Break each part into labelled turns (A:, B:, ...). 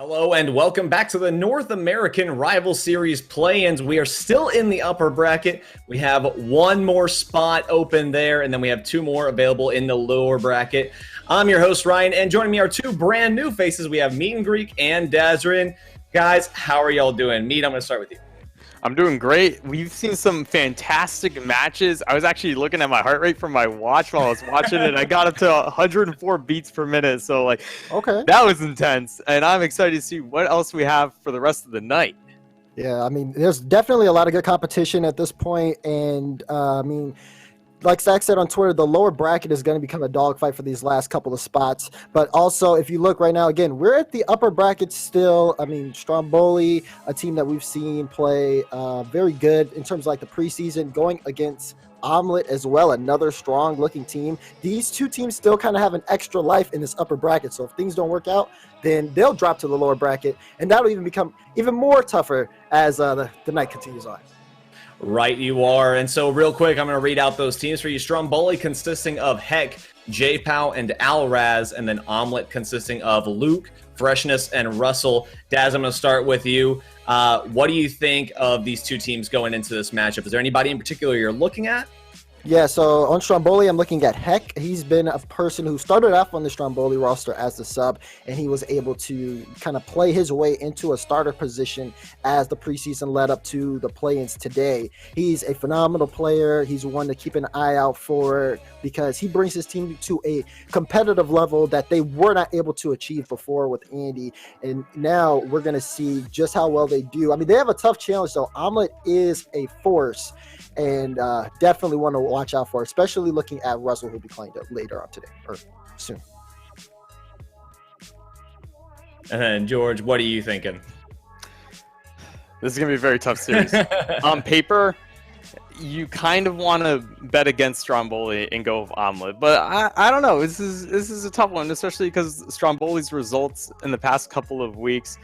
A: Hello and welcome back to the North American Rival Series play-ins. We are still in the upper bracket. We have one more spot open there, and then we have two more available in the lower bracket. I'm your host, Ryan, and joining me are two brand new faces. We have Meat and Greek and Dazrin. Guys, how are y'all doing? Meat, I'm going to start with you.
B: I'm doing great. We've seen some fantastic matches. I was actually looking at my heart rate from my watch while I was watching it. I got up to 104 beats per minute. So, that was intense. And I'm excited to see what else we have for the rest of the night.
C: Yeah, I mean, there's definitely a lot of good competition at this point. And, like Zach said on Twitter, the lower bracket is going to become a dogfight for these last couple of spots. But also, if you look right now, again, we're at the upper bracket still. I mean, Stromboli, a team that we've seen play very good in terms of like the preseason, going against Omelette as well, another strong-looking team. These two teams still kind of have an extra life in this upper bracket. So if things don't work out, then they'll drop to the lower bracket, and that'll even become even more tougher as the night continues on.
A: Right you are. And so real quick, I'm going to read out those teams for you. Stromboli consisting of Heck, J-Pow, and Alraz, and then Omelette consisting of Luke, Freshness, and Russell. Daz, I'm going to start with you. What do you think of these two teams going into this matchup? Is there anybody in particular you're looking at?
C: Yeah, so on Stromboli, I'm looking at Heck. He's been a person who started off on the Stromboli roster as the sub, and he was able to kind of play his way into a starter position as the preseason led up to the play-ins today. He's a phenomenal player. He's one to keep an eye out for because he brings his team to a competitive level that they were not able to achieve before with Andy. And now we're going to see just how well they do. I mean, they have a tough challenge, though. Omelette is a force. And definitely want to watch out for, especially looking at Russell, who'll be playing later on today or soon.
A: And then, George, what are you thinking?
B: This is going to be a very tough series. On paper, you kind of want to bet against Stromboli and go with Omelette. But I don't know. This is a tough one, especially because Stromboli's results in the past couple of weeks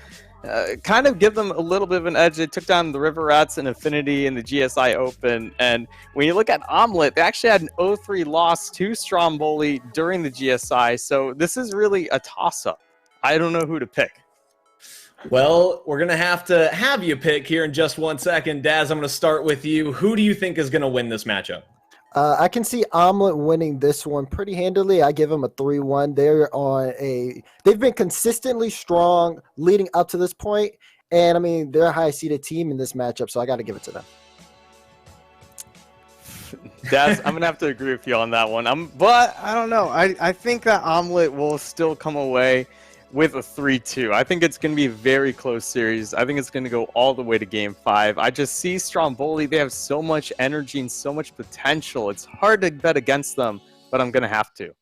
B: kind of give them a little bit of an edge. They took down the River Rats in Affinity in the GSI Open. And when you look at Omelette, they actually had an 0-3 loss to Stromboli during the GSI. So this is really a toss-up. I don't know who to pick.
A: Well, we're going to have you pick here in just 1 second. Daz, I'm going to start with you. Who do you think is going to win this matchup?
C: I can see Omelette winning this one pretty handily. I give them a 3-1. They've been consistently strong leading up to this point, and I mean they're a high-seeded team in this matchup, so I got to give it to them.
B: Daz, I'm gonna have to agree with you on that one. But I don't know. I think that Omelette will still come away with a 3-2. I think it's going to be a very close series. I think it's going to go all the way to Game 5. I just see Stromboli. They have so much energy and so much potential. It's hard to bet against them, but I'm going to have to.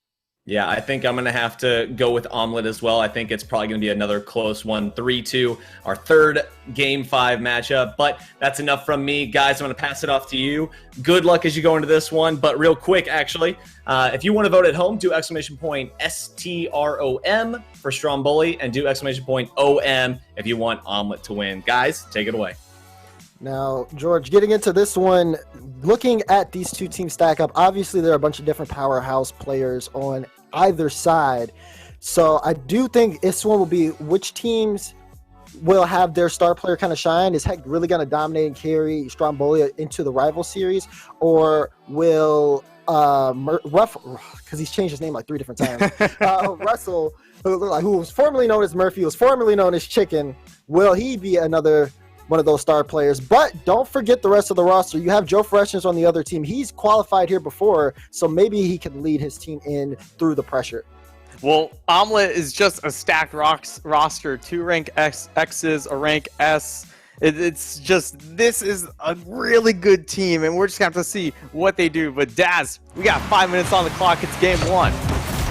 A: Yeah, I think I'm going to have to go with Omelette as well. I think it's probably going to be another close one, 3-2, our third Game 5 matchup. But that's enough from me. Guys, I'm going to pass it off to you. Good luck as you go into this one. But real quick, actually, if you want to vote at home, do !STROM for Stromboli and do !OM if you want Omelette to win. Guys, take it away.
C: Now, George, getting into this one, looking at these two teams stack up, obviously there are a bunch of different powerhouse players on either side. So I do think this one will be which teams will have their star player kind of shine. Is Heck really going to dominate and carry Stromboli into the rival series? Or will because he's changed his name like 3 different times, Russell, who was formerly known as Murphy, was formerly known as Chicken, will he be another one of those star players? But don't forget the rest of the roster. You have Joe Freshness on the other team. He's qualified here before, so maybe he can lead his team in through the pressure.
B: Well, Omelette is just a stacked roster. 2 rank X's, a rank S. It's just, this is a really good team, and we're just going to have to see what they do. But Daz, we got 5 minutes on the clock. It's Game 1.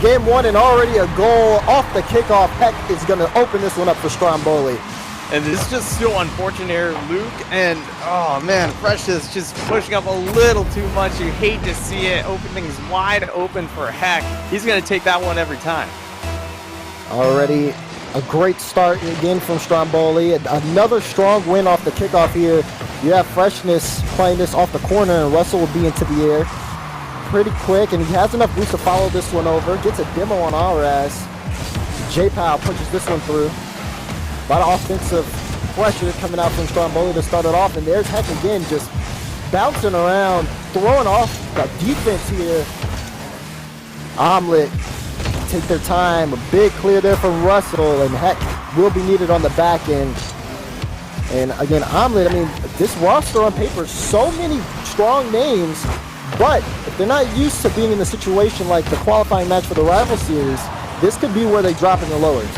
C: Game 1 and already a goal off the kickoff. Heck is going to open this one up for Stromboli.
B: And this is just so unfortunate here, Luke. And, oh man, Fresh is just pushing up a little too much. You hate to see it. Open things wide open for Heck. He's going to take that one every time.
C: Already a great start again from Stromboli. Another strong win off the kickoff here. You have Freshness playing this off the corner, and Russell will be into the air pretty quick. And he has enough boost to follow this one over. Gets a demo on Alraz. J-Pow pushes this one through. A lot of offensive pressure coming out from Stromboli to start it off, and there's Heck again just bouncing around, throwing off the defense here. Omelette take their time. A big clear there from Russell, and Heck will be needed on the back end. And again, Omelette, I mean, this roster on paper, so many strong names, but if they're not used to being in the situation like the qualifying match for the rival series, this could be where they drop in the lowers.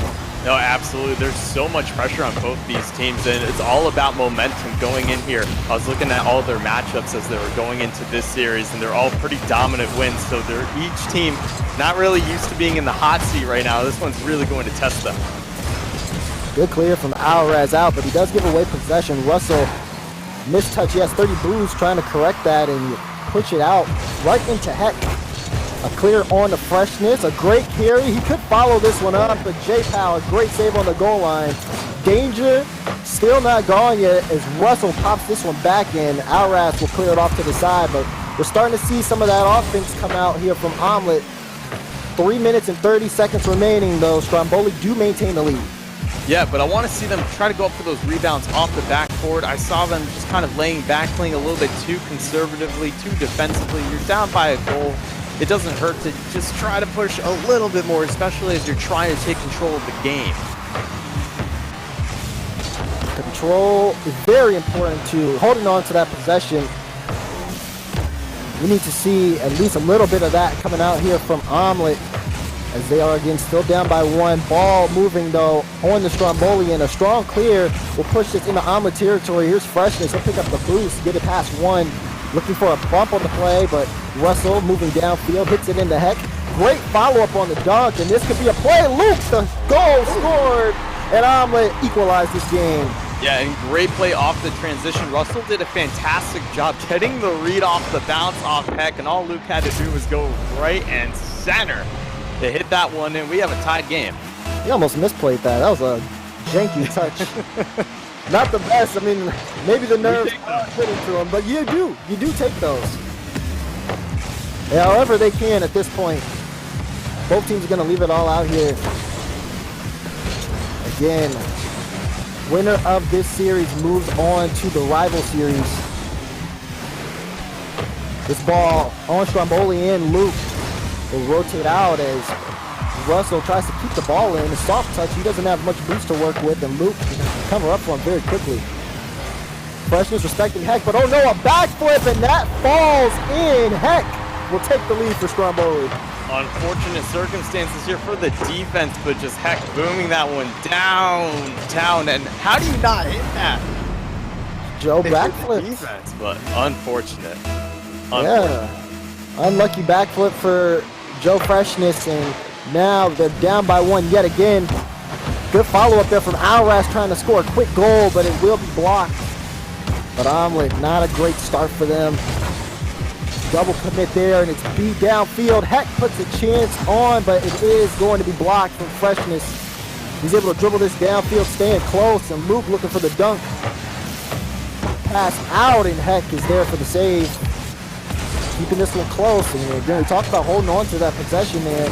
B: No, absolutely. There's so much pressure on both these teams, and it's all about momentum going in here. I was looking at all their matchups as they were going into this series, and they're all pretty dominant wins, so they're each team not really used to being in the hot seat right now. This one's really going to test them.
C: Good clear from Alraz out, but he does give away possession. Russell, mistouch. He has 30 boosts, trying to correct that and push it out right into Heck. A clear on the Freshness, a great carry. He could follow this one up, but J-Pow, a great save on the goal line. Danger, still not gone yet as Russell pops this one back in. Alraz will clear it off to the side, but we're starting to see some of that offense come out here from Omelette. 3 minutes and 30 seconds remaining, though. Stromboli do maintain the lead.
B: Yeah, but I want to see them try to go up for those rebounds off the backboard. I saw them just kind of laying back, playing a little bit too conservatively, too defensively. You're down by a goal. It doesn't hurt to just try to push a little bit more, especially as you're trying to take control of the game.
C: Control is very important to holding on to that possession. We need to see at least a little bit of that coming out here from Omelette, as they are again still down by 1. Ball moving though on the Stromboli, and a strong clear will push this into Omelette territory. Here's Freshness. He'll pick up the boost, get it past 1. Looking for a bump on the play, but Russell moving downfield, hits it into Heck. Great follow-up on the dunk, and this could be a play. Luke, the goal scored, and Omelette equalized this game.
B: Yeah, and great play off the transition. Russell did a fantastic job getting the read off the bounce off Heck, and all Luke had to do was go right and center to hit that one, and we have a tied game.
C: He almost misplayed that. That was a janky touch. Not the best. I mean, maybe the nerves put into him, but you do take those. Yeah, however they can at this point. Both teams are going to leave it all out here. Again, winner of this series moves on to the rival series. This ball on Stromboli and Luke will rotate out as Russell tries to keep the ball in. A soft touch. He doesn't have much boost to work with, and Luke can cover up for him very quickly. Freshness respecting Heck, but oh no, a backflip, and that falls in. Heck will take the lead for Stromboli.
B: Unfortunate circumstances here for the defense, but just Heck booming that one downtown. And how do you not hit that?
C: Joe backflip.
B: Defense, but unfortunate.
C: Yeah, unlucky backflip for Joe Freshness, and now they're down by 1 yet again. Good follow-up there from Alraz trying to score a quick goal, but it will be blocked. But Omelette, not a great start for them. Double commit there, and it's beat downfield. Heck puts a chance on, but it is going to be blocked from Freshness. He's able to dribble this downfield, staying close, and Luke looking for the dunk. Pass out, and Heck is there for the save. Keeping this one close, and again, we talked about holding on to that possession there.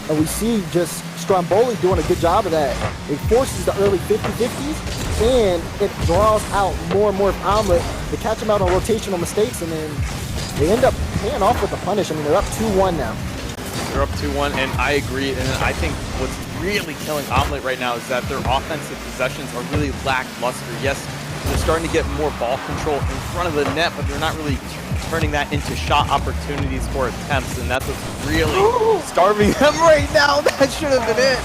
C: And we see just Stromboli doing a good job of that. It forces the early 50-50s, and it draws out more and more of Omelette. They catch them out on rotational mistakes, and then they end up paying off with the punish. I mean, they're up 2-1 now.
B: They're up 2-1, and I agree. And I think what's really killing Omelette right now is that their offensive possessions are really lackluster. Yes, they're starting to get more ball control in front of the net, but they're not really turning that into shot opportunities for attempts, and that's what's really starving them right now. That should have been it.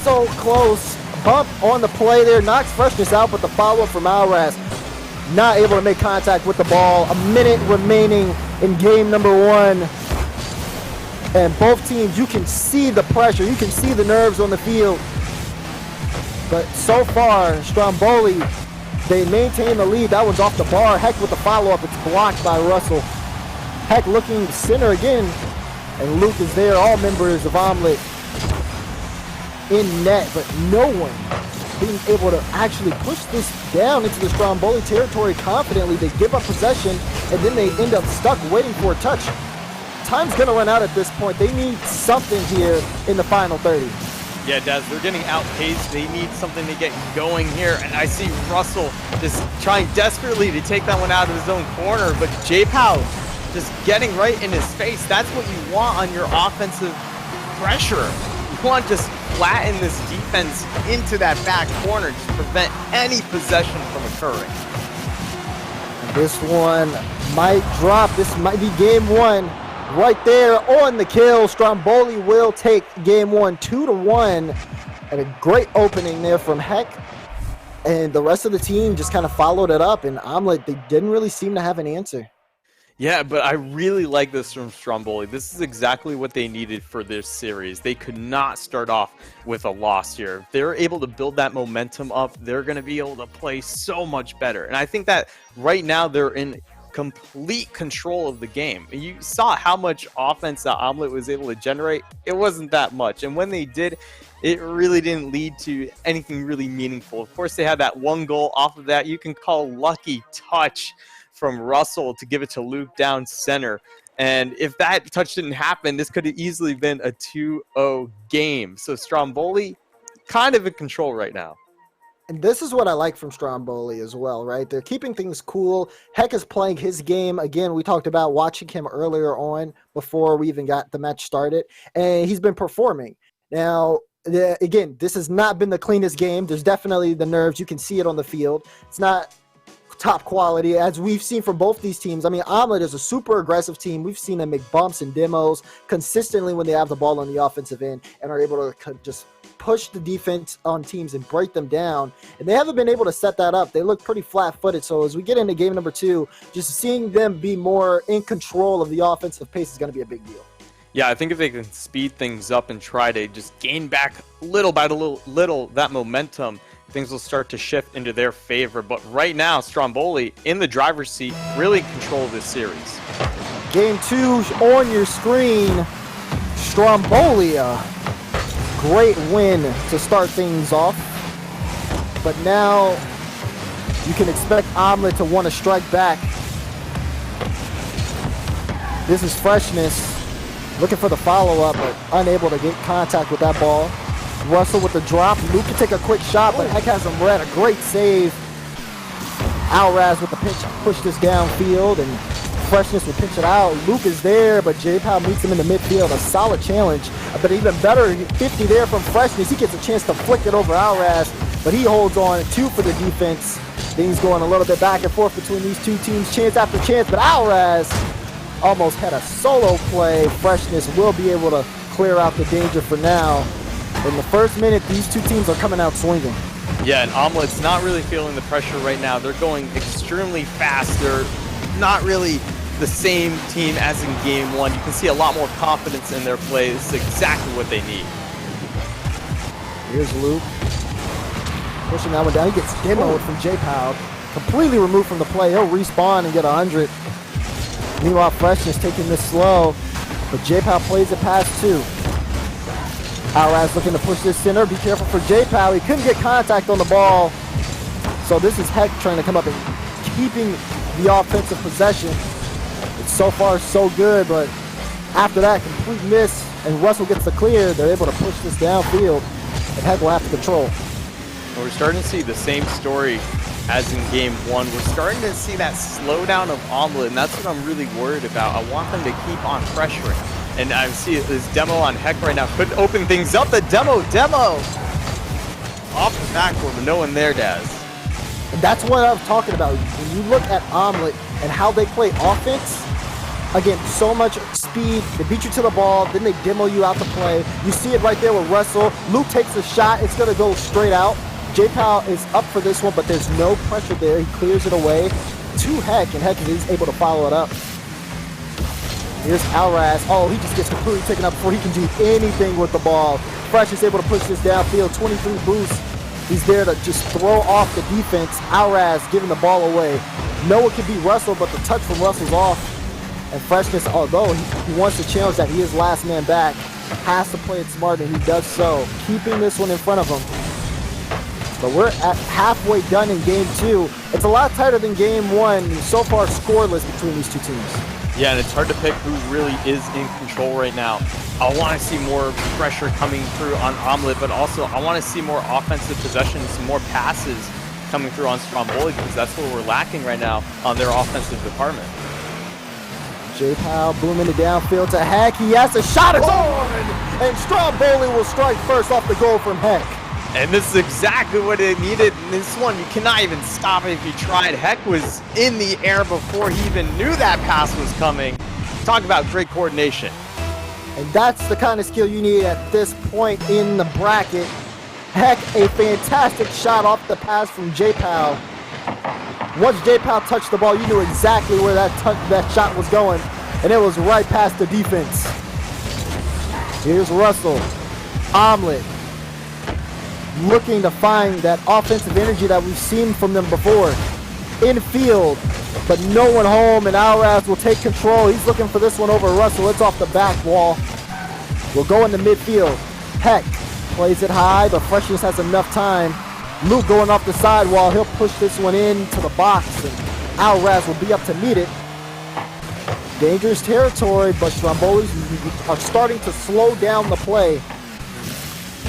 C: So close. Bump on the play there, knocks Freshness out, but the follow-up from Alraz, not able to make contact with the ball. A minute remaining in game number 1. And both teams, you can see the pressure, you can see the nerves on the field. But so far, Stromboli, they maintain the lead. That one's off the bar. Heck with the follow-up. It's blocked by Russell. Heck looking center again. And Luke is there. All members of Omelette in net, but no one being able to actually push this down into the Stromboli territory confidently. They give up possession, and then they end up stuck waiting for a touch. Time's going to run out at this point. They need something here in the final 30.
B: Yeah, Daz, they're getting outpaced. They need something to get going here. And I see Russell just trying desperately to take that one out of his own corner. But J-Pow just getting right in his face. That's what you want on your offensive pressure. You want to just flatten this defense into that back corner to prevent any possession from occurring.
C: This one might drop. This might be game one. Right there on the kill. Stromboli will take game one 2-1. And a great opening there from Heck. And the rest of the team just kind of followed it up. And Omelette, they didn't really seem to have an answer.
B: Yeah, but I really like this from Stromboli. This is exactly what they needed for this series. They could not start off with a loss here. If they're able to build that momentum up, they're going to be able to play so much better. And I think that right now they're in complete control of the game. You saw how much offense that Omelette was able to generate. It wasn't that much. And when they did, it really didn't lead to anything really meaningful. Of course, they had that one goal off of that. You can call lucky touch from Russell to give it to Luke down center. And if that touch didn't happen, this could have easily been a 2-0 game. So Stromboli kind of in control right now.
C: And this is what I like from Stromboli as well, right? They're keeping things cool. Heck is playing his game. Again, we talked about watching him earlier on before we even got the match started. And he's been performing. Now, again, this has not been the cleanest game. There's definitely the nerves. You can see it on the field. It's not top quality, as we've seen from both these teams. I mean, Omelette is a super aggressive team. We've seen them make bumps and demos consistently when they have the ball on the offensive end and are able to just push the defense on teams and break them down. And they haven't been able to set that up. They look pretty flat-footed. So as we get into game number 2, just seeing them be more in control of the offensive pace is going to be a big deal.
B: Yeah, I think if they can speed things up and try to just gain back little by little that momentum, things will start to shift into their favor. But right now, Stromboli in the driver's seat, really in control of this series.
C: Game 2 on your screen. Stromboli, a great win to start things off. But now you can expect Omelette to want to strike back. This is Freshness looking for the follow-up, but unable to get contact with that ball. Russell with the drop. Luke can take a quick shot, but Heck has him read. A great save. Alraz with the pinch, push this downfield, and Freshness will pinch it out. Luke is there, but J-Pow meets him in the midfield. A solid challenge, but even better, 50 there from Freshness. He gets a chance to flick it over Alraz, but he holds on 2 for the defense. Things going a little bit back and forth between these two teams, chance after chance, but Alraz almost had a solo play. Freshness will be able to clear out the danger for now. In the first minute, these two teams are coming out swinging.
B: Yeah, and Omelette's not really feeling the pressure right now. They're going extremely fast. They're not really the same team as in game 1. You can see a lot more confidence in their play. This is exactly what they need.
C: Here's Luke. Pushing that one down. He gets demoed from J-Pow. Completely removed from the play. He'll respawn and get 100. Meanwhile, Freshness taking this slow, but J-Pow plays it past 2. Alraz looking to push this center. Be careful for J-Pow. He couldn't get contact on the ball. So this is Heck trying to come up and keeping the offensive possession. It's so far so good, but after that, complete miss, and Russell gets the clear. They're able to push this downfield, and Heck will have to control.
B: Well, we're starting to see the same story as in game 1. We're starting to see that slowdown of Omelette, and that's what I'm really worried about. I want them to keep on pressuring. And I see this demo on Heck right now could open things up. The demo off the backboard, but no one there, Daz.
C: And that's what I'm talking about. When you look at Omelette and how they play offense, again, so much speed. They beat you to the ball, then they demo you out to play. You see it right there with Russell. Luke takes a shot. It's going to go straight out. J-Pow is up for this one, but there's no pressure there. He clears it away to Heck, and Heck is able to follow it up. Here's Alraz. Oh, he just gets completely taken up before he can do anything with the ball. Fresh is able to push this downfield, 23 boost. He's there to just throw off the defense. Alraz giving the ball away. No one can beat Russell, but the touch from Russell's off. And Freshness, although he wants to challenge that, he is last man back, has to play it smart, and he does so, keeping this one in front of him. But we're at halfway done in game 2. It's a lot tighter than game 1. So far, scoreless between these two teams.
B: Yeah, and it's hard to pick who really is in control right now. I want to see more pressure coming through on Omelette, but also I want to see more offensive possession, some more passes coming through on Stromboli, because that's what we're lacking right now on their offensive department.
C: J-Pow booming it downfield to Heck. He has a shot. It's on! And Stromboli will strike first off the goal from Heck.
B: And this is exactly what it needed in this one. You cannot even stop it if you tried. Heck was in the air before he even knew that pass was coming. Talk about great coordination.
C: And that's the kind of skill you need at this point in the bracket. Heck, a fantastic shot off the pass from J-Pow. Once J-Pow touched the ball, you knew exactly where that shot was going, and it was right past the defense. Here's Russell. Omelette looking to find that offensive energy that we've seen from them before. Infield, but no one home, and Alraz will take control. He's looking for this one over Russell. It's off the back wall. We'll go into midfield. Heck plays it high, but Freshness has enough time. Luke going off the sidewall. He'll push this one into the box, and Alraz will be up to meet it. Dangerous territory, but Strombolis are starting to slow down the play.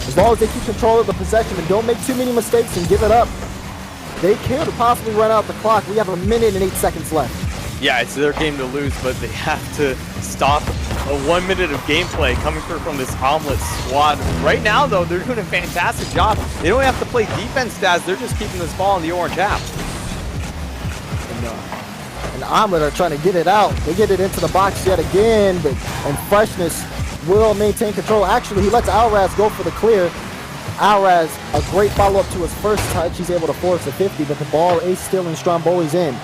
C: As long as they keep control of the possession and don't make too many mistakes and give it up, they could possibly run out the clock. We have 1 minute and 8 seconds left.
B: Yeah, it's their game to lose, but they have to stop a 1 minute of gameplay coming through from this Omelette squad. Right now, though, they're doing a fantastic job. They don't have to play defense stats. They're just keeping this ball in the orange half.
C: And Omelette are trying to get it out. They get it into the box yet again, and Freshness will maintain control. Actually, he lets Alraz go for the clear. Alraz, a great follow-up to his first touch. He's able to force a 50, but the ball is still in Stromboli's end.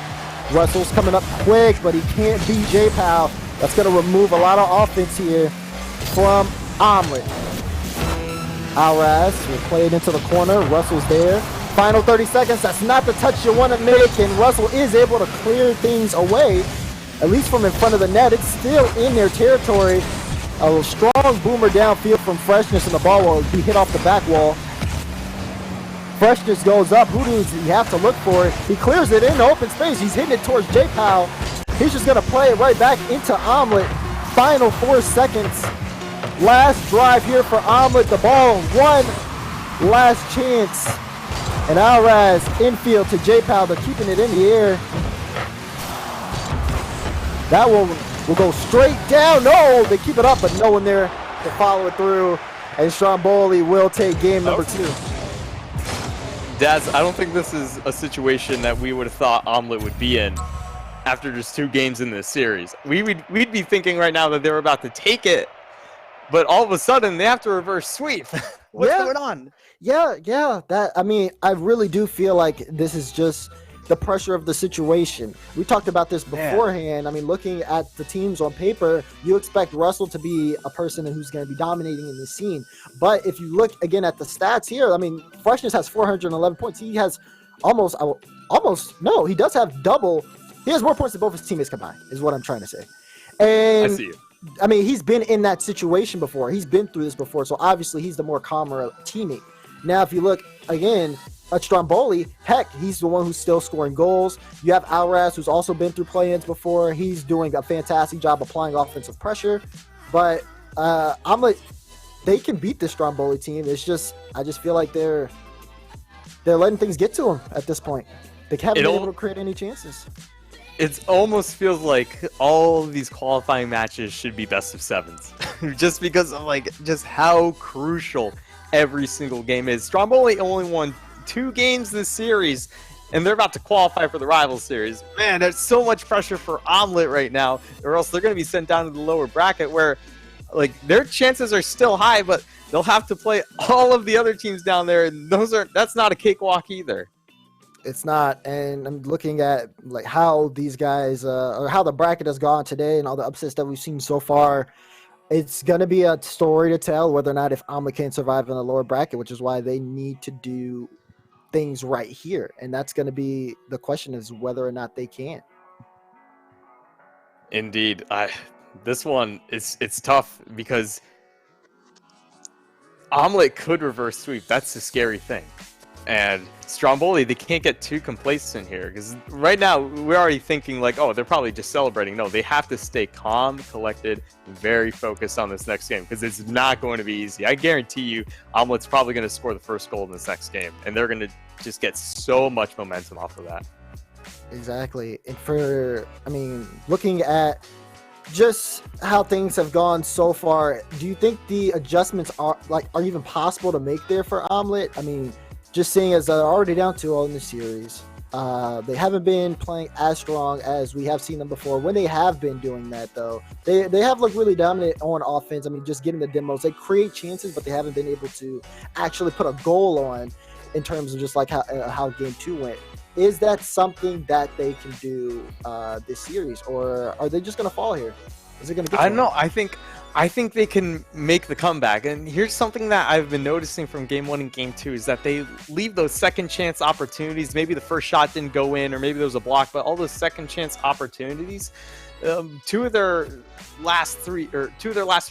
C: Russell's coming up quick, but he can't beat J-Pow. That's going to remove a lot of offense here from Omelette. Alraz will play it into the corner. Russell's there. Final 30 seconds. That's not the touch you want to make, and Russell is able to clear things away, at least from in front of the net. It's still in their territory. A strong boomer downfield from Freshness, and the ball will be hit off the back wall. Freshness goes up. Who does he have to look for it? He clears it in open space. He's hitting it towards J-Pow. He's just going to play it right back into Omelette. Final 4 seconds. Last drive here for Omelette. The ball, one last chance. And Alraz infield to J-Pow. They're keeping it in the air. That will go straight down. No, they keep it up, but no one there to follow it through. And Stromboli will take game number 2.
B: Daz, I don't think this is a situation that we would have thought Omelette would be in after just 2 games in this series. We'd be thinking right now that they were about to take it, but all of a sudden they have to reverse sweep. What's going on?
C: Yeah. I really do feel like this is just the pressure of the situation. We talked about this beforehand. Man. I mean, looking at the teams on paper, you expect Russell to be a person who's going to be dominating in this scene. But if you look again at the stats here, I mean, Freshness has 411 points. He has he does have double. He has more points than both his teammates combined, is what I'm trying to say. And
B: I see you.
C: I mean, he's been in that situation before. He's been through this before. So obviously he's the more calmer teammate. Now, if you look again at Stromboli, heck, he's the one who's still scoring goals. You have Alraz, who's also been through play-ins before. He's doing a fantastic job applying offensive pressure. But they can beat this Stromboli team. It's just, I just feel like they're letting things get to them at this point. They haven't been able to create any chances.
B: It almost feels like all of these qualifying matches should be best of 7s, just because of just how crucial every single game is. Stromboli only won 2 games this series, and they're about to qualify for the rival series. Man, there's so much pressure for Omelette right now, or else they're going to be sent down to the lower bracket where their chances are still high, but they'll have to play all of the other teams down there, and that's not a cakewalk either.
C: It's not, and I'm looking at how these guys or how the bracket has gone today and all the upsets that we've seen so far. It's going to be a story to tell whether or not if Omelette can survive in the lower bracket, which is why they need to do things right here. And that's going to be the question, is whether or not they can.
B: Indeed. This one, it's tough because Omelette could reverse sweep. That's the scary thing. And Stromboli, they can't get too complacent here because right now we're already thinking like, oh, they're probably just celebrating. No, they have to stay calm, collected, very focused on this next game because it's not going to be easy. I guarantee you, Omelette's probably going to score the first goal in this next game, and they're going to just get so much momentum off of that.
C: Exactly. And looking at just how things have gone so far, do you think the adjustments are even possible to make there for Omelette? I mean, just seeing as they're already down 2-0 in the series, they haven't been playing as strong as we have seen them before. When they have been doing that, though, they have looked really dominant on offense. I mean, just getting the demos, they create chances, but they haven't been able to actually put a goal on in terms of just like how game 2 went. Is that something that they can do this series, or are they just going to fall here? Is it going to get?
B: I don't know. I think they can make the comeback. And here's something that I've been noticing from game 1 and game 2 is that they leave those second chance opportunities. Maybe the first shot didn't go in, or maybe there was a block, but all those second chance opportunities, two of their last three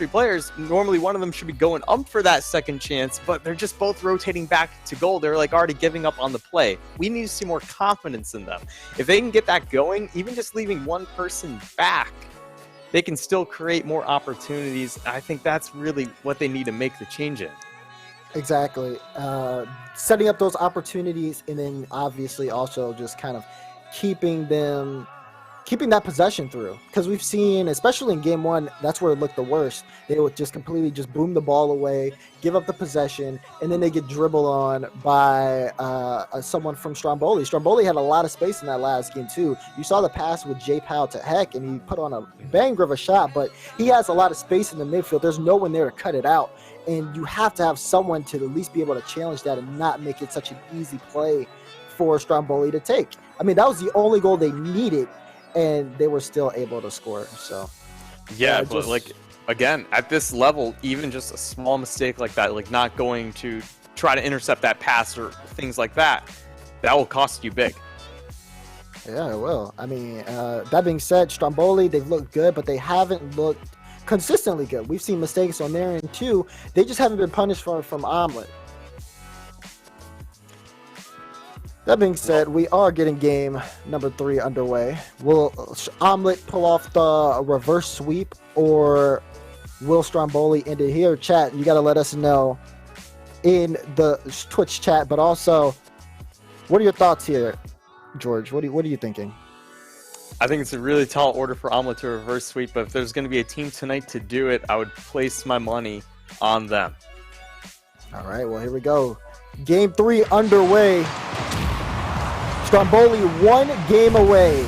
B: players, normally one of them should be going up for that second chance, but they're just both rotating back to goal. They're like already giving up on the play. We need to see more confidence in them. If they can get that going, even just leaving one person back, they can still create more opportunities. I think that's really what they need to make the change in.
C: Exactly. Setting up those opportunities, and then obviously also just kind of keeping that possession through, because we've seen, especially in game 1, that's where it looked the worst. They would just completely just boom the ball away, give up the possession, and then they get dribbled on by someone from Stromboli. Stromboli had a lot of space in that last game too. You saw the pass with J Powell to Heck, and he put on a banger of a shot, but he has a lot of space in the midfield. There's no one there to cut it out, and you have to have someone to at least be able to challenge that and not make it such an easy play for Stromboli to take. I mean, that was the only goal they needed, and they were still able to score. So
B: yeah, but like, again, at this level, even just a small mistake like that, like not going to try to intercept that pass or things like that, that will cost you big.
C: Yeah, it will. I mean, that being said, Stromboli, they've looked good, but they haven't looked consistently good. We've seen mistakes on their end too. They just haven't been punished from Omelette. That being said, we are getting game number 3 underway. Will Omelette pull off the reverse sweep, or will Stromboli end it here? Chat, you got to let us know in the Twitch chat. But also, what are your thoughts here, George? What are you thinking?
B: I think it's a really tall order for Omelette to reverse sweep, but if there's going to be a team tonight to do it, I would place my money on them.
C: All right, well, here we go. Game 3 underway. Stromboli 1 game away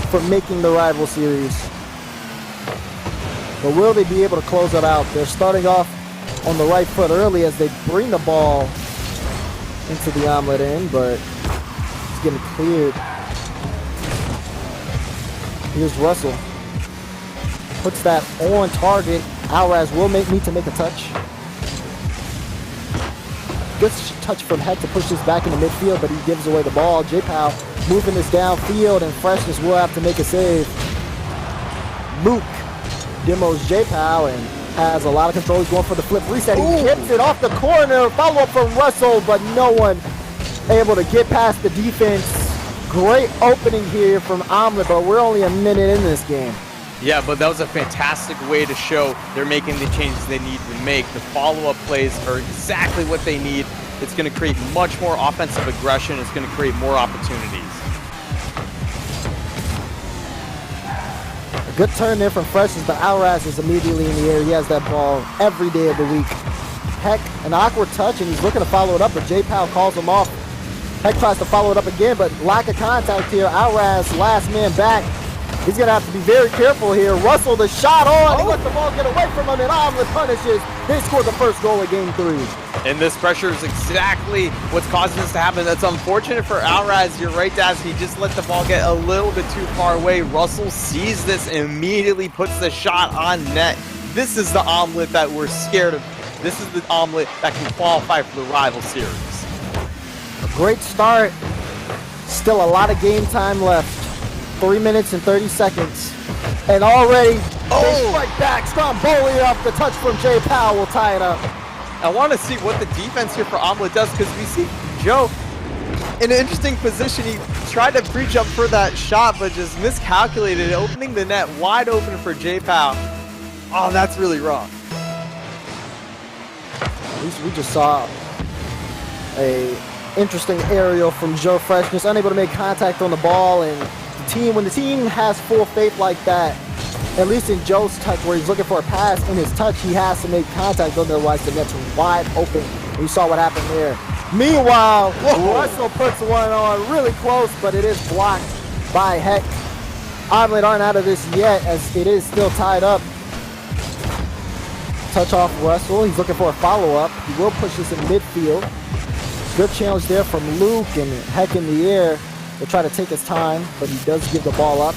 C: from making the rival series. But will they be able to close it out? They're starting off on the right foot early as they bring the ball into the Omelette end, but it's getting cleared. Here's Russell. Puts that on target. Alraz will need to make a touch. Good touch from Heck to push this back in the midfield, but he gives away the ball. J Powell moving this downfield, and Freshness will have to make a save. Luke demos J Powell and has a lot of control. He's going for the flip reset. He chips it off the corner. Follow up from Russell, but no one able to get past the defense. Great opening here from Omelette, but we're only a minute in this game.
B: Yeah, but that was a fantastic way to show they're making the changes they need to make. The follow-up plays are exactly what they need. It's going to create much more offensive aggression. It's going to create more opportunities.
C: A good turn there from Freshness, but Alraz is immediately in the air. He has that ball every day of the week. Heck, an awkward touch, and he's looking to follow it up, but J Powell calls him off. Heck tries to follow it up again, but lack of contact here. Alraz, last man back. He's going to have to be very careful here. Russell, the shot on. He lets the ball get away from him, and Omelette punishes. They score the first goal of game 3.
B: And this pressure is exactly what's causing this to happen. That's unfortunate for Alraz. You're right, Daz. He just let the ball get a little bit too far away. Russell sees this and immediately puts the shot on net. This is the Omelette that we're scared of. This is the Omelette that can qualify for the rival series.
C: A great start. Still a lot of game time left. 3 minutes and 30 seconds. And already they strike back. Stromboli off the touch from J Powell will tie it up.
B: I want to see what the defense here for Omelette does, because we see Joe in an interesting position. He tried to reach up for that shot, but just miscalculated, opening the net wide open for J-Pow. Oh, that's really rough.
C: At least we just saw a interesting aerial from Joe Freshness, unable to make contact on the ball, and when the team has full faith like that, at least in Joe's touch where he's looking for a pass, in his touch he has to make contact, otherwise the net's wide open. You saw what happened there. Meanwhile, Russell puts one on really close, but it is blocked by Heck. Omelette aren't out of this yet, as it is still tied up. Touch off Russell, he's looking for a follow-up. He will push this in midfield. Good challenge there from Luke, and Heck in the air. He'll try to take his time, but he does give the ball up.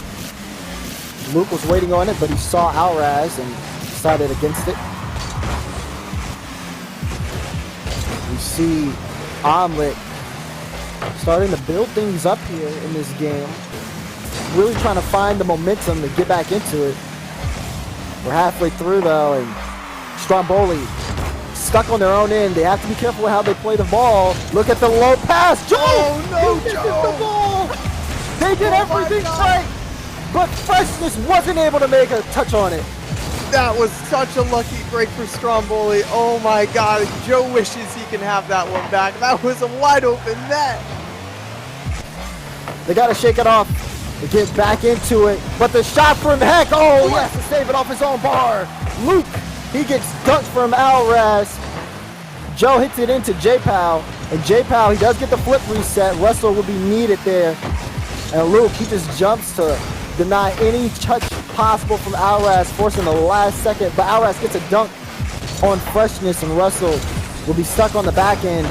C: Luke was waiting on it, but he saw Alraz and decided against it. We see Omelette starting to build things up here in this game. Really trying to find the momentum to get back into it. We're halfway through though, and Stromboli stuck on their own end. They have to be careful with how they play the ball. Look at the low pass. Joe!
B: Oh no,
C: Joe!
B: Joe!
C: The ball. They did everything right, but Freshness wasn't able to make a touch on it.
B: That was such a lucky break for Stromboli. Oh my God, Joe wishes he can have that one back. That was a wide open net.
C: They got to shake it off to get back into it. But the shot from Heck, oh, he has to save it off his own bar. Luke, he gets dunked from Alraz. Joe hits it into J-Pow, and J-Pow, he does get the flip reset. Russell will be needed there. And Luke, he just jumps to deny any touch possible from Alraz, forcing the last second. But Alraz gets a dunk on Freshness, and Russell will be stuck on the back end.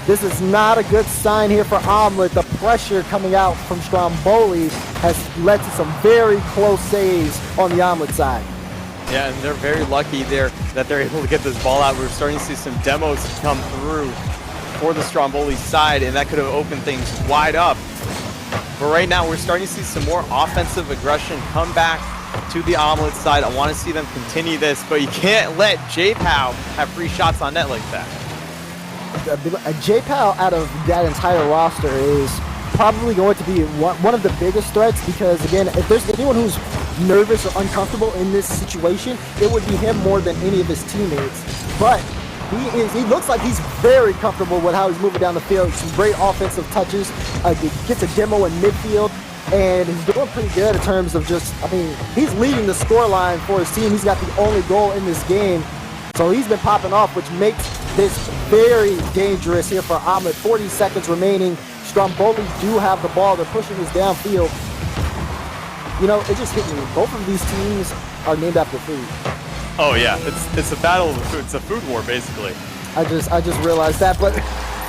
C: This is not a good sign here for Omelette. The pressure coming out from Stromboli has led to some very close saves on the Omelette side.
B: Yeah, and they're very lucky there that they're able to get this ball out. We're starting to see some demos come through for the Stromboli side, and that could have opened things wide up. But right now, we're starting to see some more offensive aggression come back to the Omelette side. I want to see them continue this, but you can't let J-Pow have free shots on net like that.
C: J-Pow out of that entire roster is probably going to be one of the biggest threats, because again, if there's anyone who's nervous or uncomfortable in this situation, it would be him more than any of his teammates. But he looks like he's very comfortable with how he's moving down the field. Some great offensive touches, gets a demo in midfield, and he's doing pretty good in terms of just, I mean, he's leading the scoreline for his team. He's got the only goal in this game. So he's been popping off, which makes this very dangerous here for Omelette. 40 seconds remaining. Stromboli do have the ball. They're pushing this downfield. You know, it just hit me. Both of these teams are named after food.
B: Oh yeah, it's a battle of the food. It's a food war, basically.
C: I just realized that, but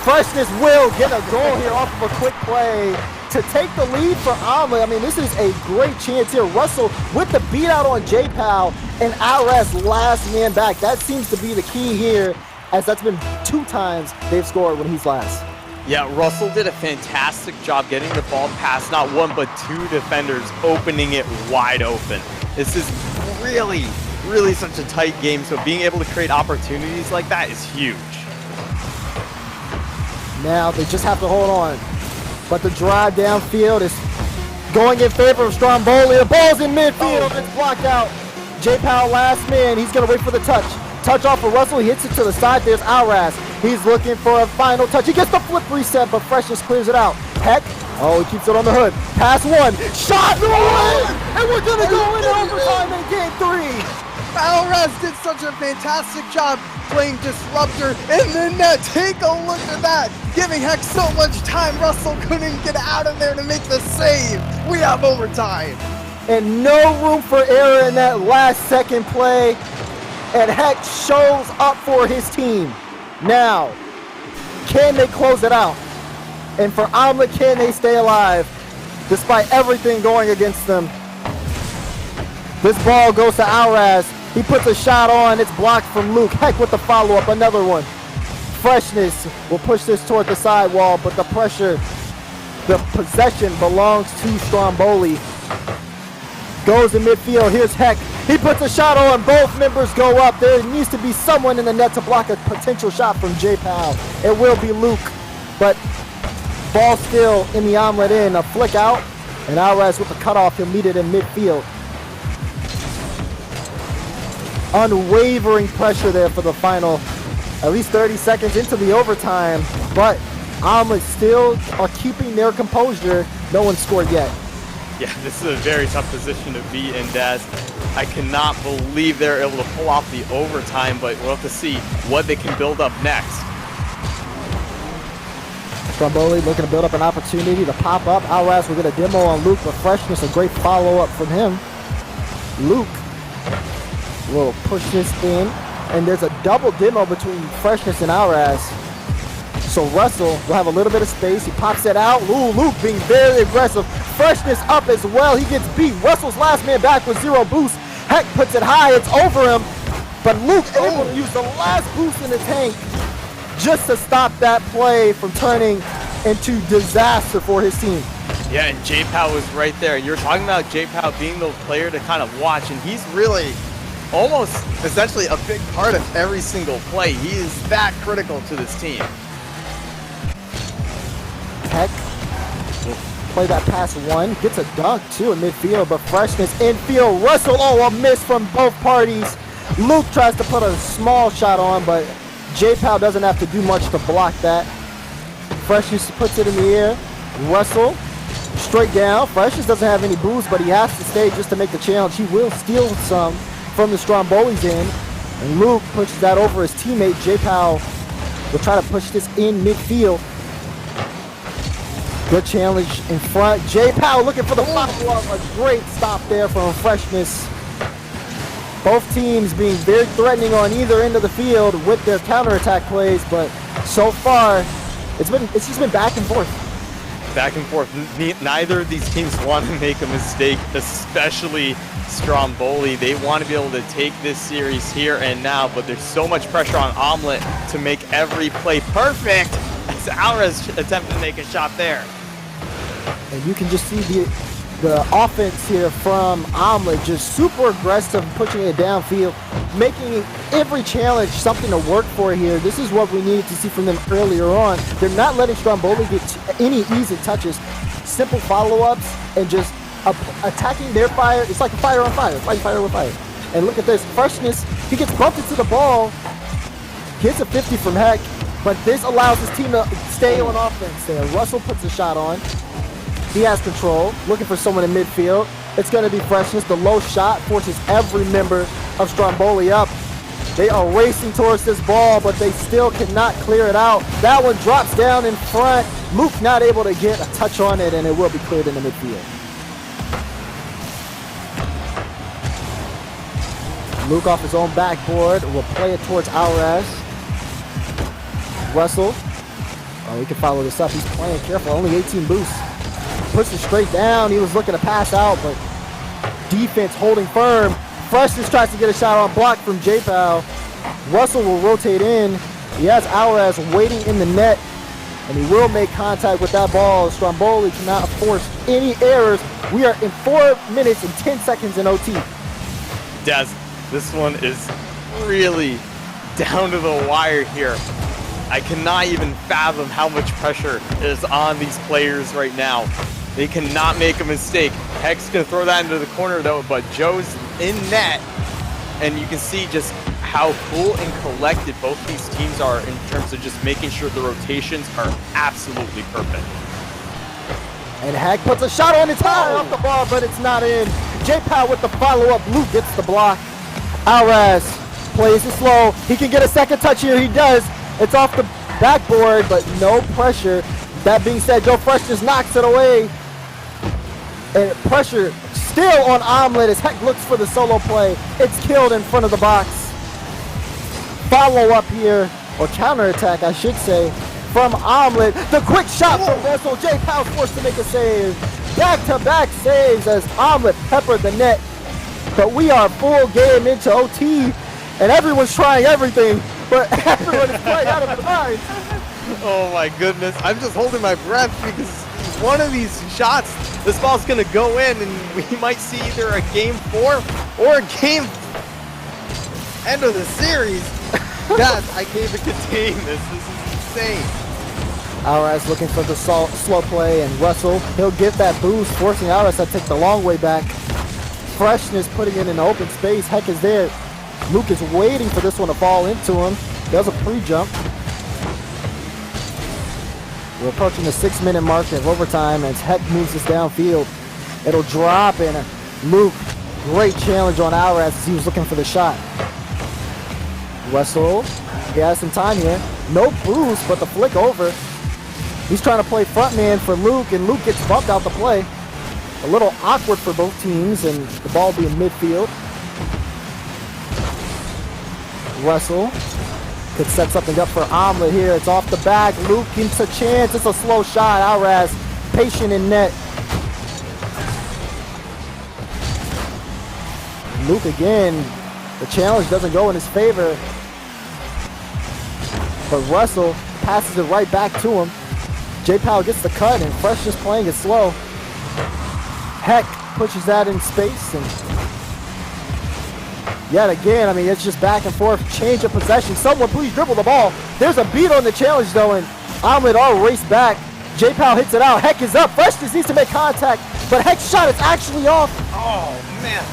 C: Freshness will get a goal here off of a quick play to take the lead for Omelette. I mean, this is a great chance here. Russell with the beat out on J-Pow, and Alraz last man back. That seems to be the key here, as that's been 2 times they've scored when he's last.
B: Yeah, Russell did a fantastic job getting the ball past not 1 but 2 defenders, opening it wide open. This is really such a tight game, so being able to create opportunities like that is huge.
C: Now they just have to hold on, but the drive downfield is going in favor of Stromboli. The ball's in midfield, it's blocked out. J-Pow last man, he's gonna wait for the touch. Touch off of Russell, he hits it to the side, there's Alraz. He's looking for a final touch. He gets the flip reset, but Freshness clears it out. Heck, oh, he keeps it on the hood. Pass 1, shot 1, and we're gonna go into overtime in game 3.
B: Alraz did such a fantastic job playing disruptor in the net. Take a look at that, giving Heck so much time. Russell couldn't get out of there to make the save. We have overtime.
C: And no room for error in that last second play. And Heck shows up for his team. Now, can they close it out? And for Omelette, can they stay alive despite everything going against them? This ball goes to Alraz. He puts a shot on. It's blocked from Luke. Heck with the follow-up, another one. Freshness will push this toward the sidewall, but the pressure, the possession belongs to Stromboli. Goes in midfield. Here's Heck. He puts a shot on. Both members go up. There needs to be someone in the net to block a potential shot from J-Pow. It will be Luke. but ball still in the Omelette in. A flick out, and Alvarez with the cutoff. He'll meet it in midfield. Unwavering pressure there for the final, at least 30 seconds into the overtime, but Omelette still are keeping their composure. No one scored yet.
B: Yeah, this is a very tough position to be in, Daz. I cannot believe they're able to pull off the overtime, but we'll have to see what they can build up next.
C: Stromboli looking to build up an opportunity to pop up. Alvarez will get a demo on Luke, but Freshness, a great follow-up from him. Luke will push this in, and there's a double demo between Freshness and Alvarez. So Russell will have a little bit of space. He pops it out. Ooh, Luke being very aggressive. Freshness up as well. He gets beat. Russell's last man back with 0 boost. Heck puts it high. It's over him. But Luke able to use the last boost in the tank just to stop that play from turning into disaster for his team.
B: Yeah, and J-Pow was right there. You're talking about J-Pow being the player to kind of watch, and he's really almost essentially a big part of every single play. He is that critical to this team.
C: Heck will play that pass one, gets a dunk too in midfield, but Freshness infield. Russell, a miss from both parties. Luke tries to put a small shot on, but J-Pow doesn't have to do much to block that. Freshness puts it in the air. Russell straight down. Freshness doesn't have any boost, but he has to stay just to make the challenge. He will steal some from the Stromboli's end, and Luke pushes that over his teammate. J-Pow will try to push this in midfield. Good challenge in front. J-Pow looking for the follow-up. A great stop there from Freshness. Both teams being very threatening on either end of the field with their counterattack plays, but so far it's just been back and forth.
B: Back and forth. Neither of these teams want to make a mistake, especially Stromboli. They want to be able to take this series here and now, but there's so much pressure on Omelette to make every play perfect as Alvarez attempted to make a shot there.
C: And you can just see the offense here from Omelette, just super aggressive, pushing it downfield, making every challenge something to work for here. This is what we needed to see from them earlier on. They're not letting Stromboli get any easy touches, simple follow-ups, and just attacking their fire. It's like a fire on fire, fighting fire with fire. And look at this, Freshness, he gets bumped into the ball, gets a 50 from Heck, but this allows his team to stay on offense there. Russell puts a shot on. He has control, looking for someone in midfield. It's going to be Freshness. The low shot forces every member of Stromboli up. They are racing towards this ball, but they still cannot clear it out. That one drops down in front. Luke not able to get a touch on it, and it will be cleared in the midfield. Luke off his own backboard will play it towards Alvarez. Russell. Oh, he can follow this up. He's playing careful. Only 18 boosts. Puts it straight down. He was looking to pass out, but defense holding firm. Freshness tries to get a shot on block from J-Pow. Russell will rotate in. He has Alvarez waiting in the net, and he will make contact with that ball. Stromboli cannot force any errors. We are in 4 minutes and 10 seconds in OT.
B: Daz, this one is really down to the wire here. I cannot even fathom how much pressure is on these players right now. They cannot make a mistake. Heck's gonna throw that into the corner though, but Joe's in net. And you can see just how cool and collected both these teams are in terms of just making sure the rotations are absolutely perfect.
C: And Heck puts a shot on, it's high off the ball, but it's not in. J-Pow with the follow-up. Luke gets the block. Alvarez plays it slow. He can get a second touch here, he does. It's off the backboard, but no pressure. That being said, Joe Freshness knocks it away. And pressure still on Omelette as Heck looks for the solo play. It's killed in front of the box. Follow up here, or counterattack, I should say, from Omelette. The quick shot from Russell. J-Pow's forced to make a save. Back-to-back saves as Omelette peppered the net. But we are full game into OT, and everyone's trying everything, but everyone is playing out of their minds.
B: Oh my goodness, I'm just holding my breath because one of these shots, this ball's gonna go in and we might see either a game 4 or a game end of the series. Guys, I can't even contain this. This is insane.
C: Alras looking for the slow play, and Russell, he'll get that boost, forcing Alras to take the long way back. Freshness putting it in open space. Heck is there. Luke is waiting for this one to fall into him. Does a pre-jump. We're approaching the 6-minute mark of overtime as Heck moves us downfield. It'll drop, and Luke, great challenge on Alras as he was looking for the shot. Russell, he has some time here. No boost, but the flick over. He's trying to play frontman for Luke, and Luke gets bumped out the play. A little awkward for both teams, and the ball will be in midfield. Russell could set something up for Omelette here. It's off the back. Luke gets a chance. It's a slow shot. Alras patient in net. Luke again. The challenge doesn't go in his favor. But Russell passes it right back to him. J-Pow gets the cut, and Freshness playing it slow. Heck pushes that in space, and yet again, I mean, it's just back and forth, change of possession. Someone please dribble the ball. There's a beat on the challenge though, and Omelette all race back. J-Pow hits it out. Heck is up. Freshness needs to make contact, but Heck's shot is actually off.
A: Oh, man.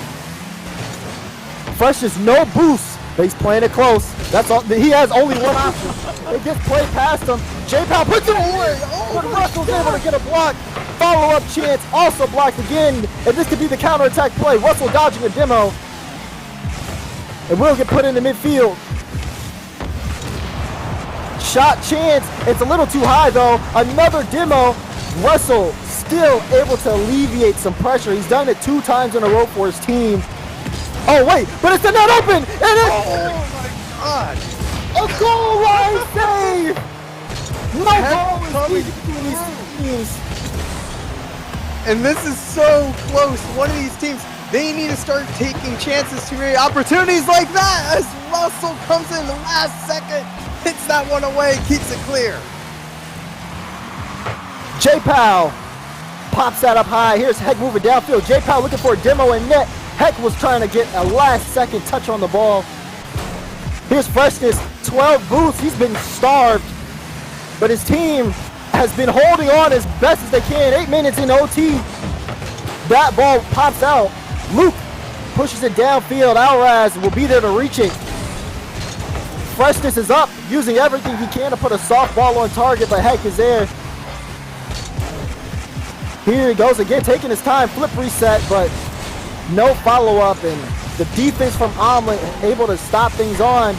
C: Freshness, no boost, but he's playing it close. That's all. He has only one option. It gets played past him. J-Pow puts it away, but Russell's able to get a block. Follow-up chance, also blocked again, and this could be the counter-attack play. Russell dodging a demo, and will get put into midfield. Shot chance, it's a little too high though. Another demo. Russell still able to alleviate some pressure. He's done it 2 times in a row for his team. Oh wait, but it's not open, and it's
B: Oh my God!
C: a goal line save. No goal is easy between these teams.
B: And this is so close. One of these teams, they need to start taking chances to create opportunities like that as Russell comes in the last second, hits that one away, keeps it clear.
C: J-Pow pops that up high. Here's Heck moving downfield. J-Pow looking for a demo in net. Heck was trying to get a last-second touch on the ball. Here's Freshness, 12 boosts. He's been starved, but his team has been holding on as best as they can. 8 minutes in OT. That ball pops out. Luke pushes it downfield. Alras will be there to reach it. Freshness is up, using everything he can to put a soft ball on target, but Heck is there. Here he goes again, taking his time. Flip reset, but no follow-up, and the defense from Omelette able to stop things on.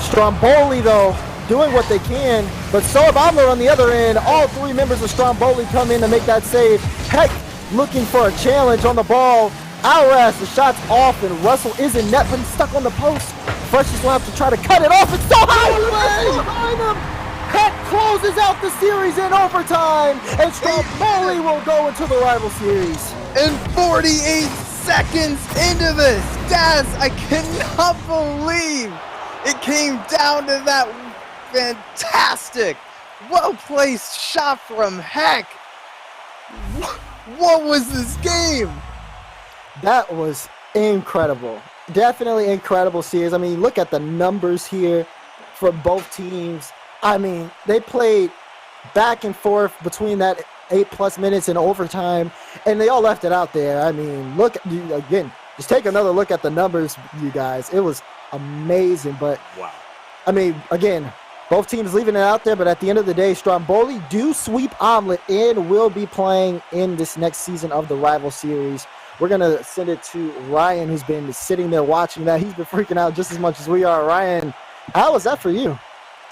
C: Stromboli, though, doing what they can, but so have Omelette on the other end. All 3 members of Stromboli come in to make that save. Heck looking for a challenge on the ball. Alras, the shot's off, and Russell is in net, but he's stuck on the post. Freshness will have to try to cut it off. It's so high behind him. Heck closes out the series in overtime, and Stromboli will go into the rival series.
B: And 48 seconds into this, Daz, I cannot believe it came down to that fantastic, well-placed shot from Heck. What was this game?
C: That was incredible. Definitely incredible series. I mean, look at the numbers here for both teams. I mean, they played back and forth between that 8+ minutes in overtime, and they all left it out there. I mean, look, again, just take another look at the numbers, you guys. It was amazing, but,
A: Wow.
C: I mean, again, both teams leaving it out there, but at the end of the day, Stromboli do sweep Omelette and will be playing in this next season of the rival series. We're going to send it to Ryan, who's been sitting there watching that. He's been freaking out just as much as we are. Ryan, how was that for you?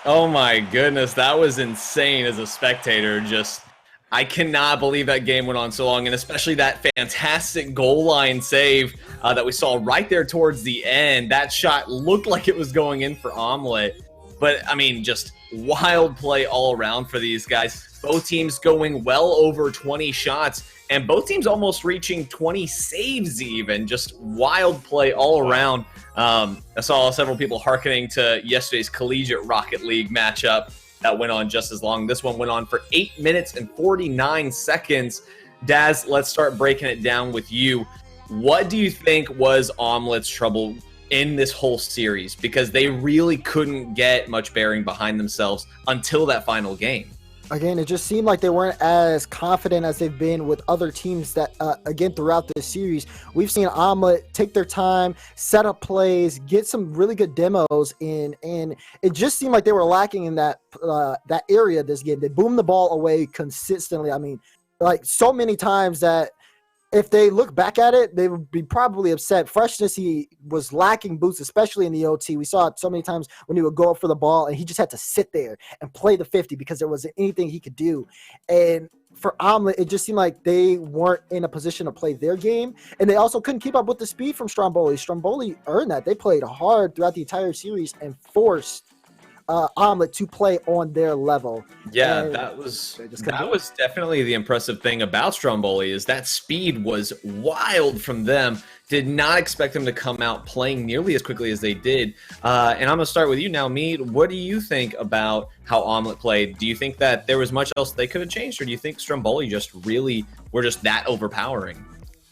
A: Oh my goodness, that was insane as a spectator. Just, I cannot believe that game went on so long, and especially that fantastic goal line save that we saw right there towards the end. That shot looked like it was going in for Omelette, but I mean, just wild play all around for these guys. Both teams going well over 20 shots, and both teams almost reaching 20 saves even. Just wild play all around. I saw several people hearkening to yesterday's Collegiate Rocket League matchup that went on just as long. This one went on for 8 minutes and 49 seconds. Daz, let's start breaking it down with you. What do you think was Omelette's trouble in this whole series because they really couldn't get much bearing behind themselves until that final game.
C: Again, it just seemed like they weren't as confident as they've been with other teams that, again, throughout this series. We've seen Omelette take their time, set up plays, get some really good demos in, and it just seemed like they were lacking in that area this game. They boomed the ball away consistently. I mean, like so many times that if they look back at it, they would be probably upset. Freshness, he was lacking boosts, especially in the OT. We saw it so many times when he would go up for the ball, and he just had to sit there and play the 50 because there wasn't anything he could do. And for Omelette, it just seemed like they weren't in a position to play their game, and they also couldn't keep up with the speed from Stromboli. Stromboli earned that. They played hard throughout the entire series and forced Omelette to play on their level.
A: Yeah,
C: and
A: that was definitely the impressive thing about Stromboli is that speed was wild from them. Did not expect them to come out playing nearly as quickly as they did. And I'm going to start with you now, Mead. What do you think about how Omelette played? Do you think that there was much else they could have changed, or do you think Stromboli just really were just that overpowering?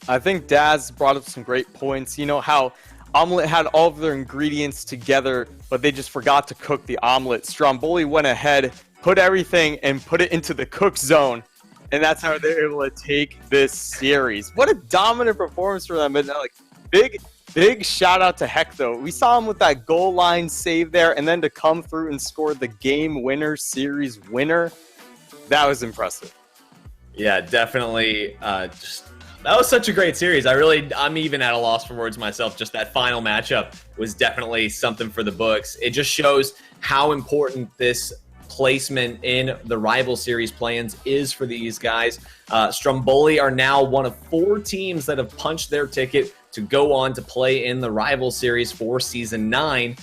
B: I think Daz brought up some great points. You know how Omelette had all of their ingredients together, but they just forgot to cook the omelet. Stromboli went ahead, put everything, and put it into the cook zone, and that's how they're able to take this series. What a dominant performance for them! And like big shout out to Heck though. We saw him with that goal line save there, and then to come through and score the game winner, series winner. That was impressive.
A: Yeah, definitely. That was such a great series. I'm even at a loss for words myself. Just that final matchup was definitely something for the books. It just shows how important this placement in the rival series plans is for these guys. Stromboli are now one of 4 teams that have punched their ticket to go on to play in the rival series for season 9.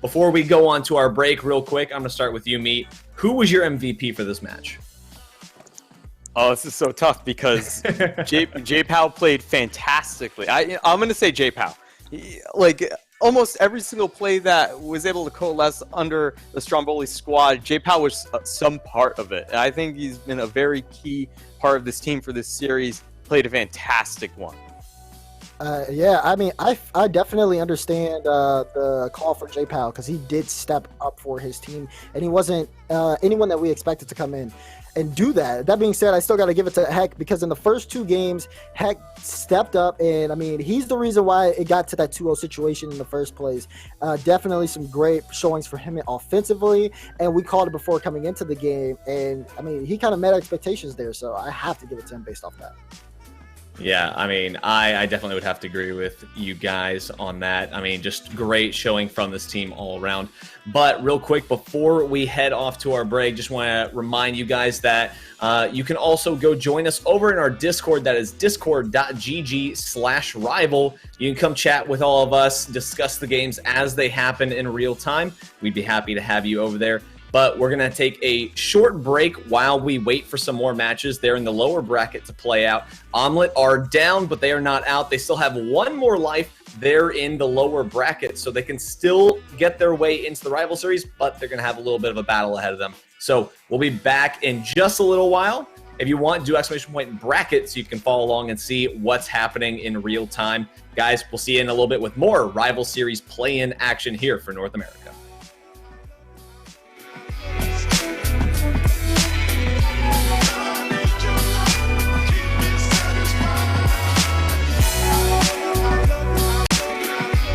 A: Before we go on to our break real quick, I'm going to start with you, Meat. Who was your MVP for this match?
B: Oh, this is so tough because J Pow played fantastically. I'm going to say J Pow. Like almost every single play that was able to coalesce under the Stromboli squad, J Pow was some part of it. And I think he's been a very key part of this team for this series. Played a fantastic one.
C: Yeah, I mean, I definitely understand the call for J Pow because he did step up for his team, and he wasn't anyone that we expected to come in and do that. That being said, I still got to give it to Heck because in the first 2 games, Heck stepped up, and I mean, he's the reason why it got to that 2-0 situation in the first place. Definitely some great showings for him offensively, and we called it before coming into the game, and I mean, he kind of met expectations there, so I have to give it to him based off that.
A: Yeah, I mean, I definitely would have to agree with you guys on that. I mean, just great showing from this team all around. But real quick, before we head off to our break, just want to remind you guys that you can also go join us over in our Discord. That is discord.gg/rival. You can come chat with all of us, discuss the games as they happen in real time. We'd be happy to have you over there. But we're going to take a short break while we wait for some more matches there in the lower bracket to play out. Omelette are down, but they are not out. They still have one more life there in the lower bracket, so they can still get their way into the rival series, but they're going to have a little bit of a battle ahead of them. So we'll be back in just a little while. If you want, do !bracket so you can follow along and see what's happening in real time. Guys, we'll see you in a little bit with more rival series play-in action here for North America.